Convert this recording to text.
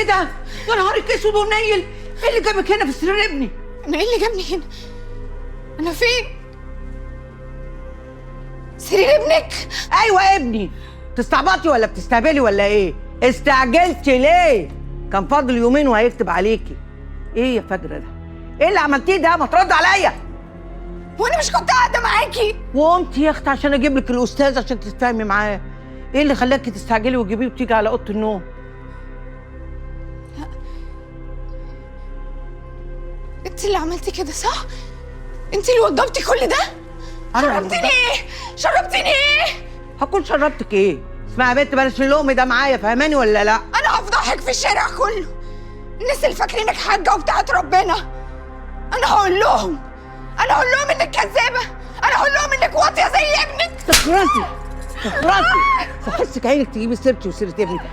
ايه ده؟ يا نهارك اسود ونيل، ايه اللي جابك هنا في سرير ابني؟ انا ايه اللي جابني هنا؟ انا فين؟ سرير ابنك؟ ايوه ابني. تستعبطي ولا بتستهبلي ولا ايه؟ استعجلتي ليه؟ كان فاضل يومين وهيكتب عليكي. ايه يا فجرة ده؟ ايه اللي عملتيه ده؟ ما ترد عليا. وانا مش كنت قاعده معاكي؟ وقمت يا اختي عشان اجيب لك الاستاذ عشان تتفاهمي معاه. ايه اللي خلاكي تستعجلي وتجيبيه وتيجي على اوضه النوم؟ انت اللي عملتي كده صح؟ انت اللي وضبتي كل ده؟ شربتيني ايه؟ شربتيني ايه؟ هكون شربتك ايه؟ اسمعي يا بنت، بلاش اللقم ده معايا، فاهماني ولا لا؟ انا هفضحك في الشارع كله. الناس اللي فاكرينك حاجه وبتاعت ربنا. انا هقول لهم انك كذابه. انا هقول لهم انك واطيه زي ابنك. تخرسي تخرسي، فحسك عينك تجيبي سيرتي وسيره ابنك.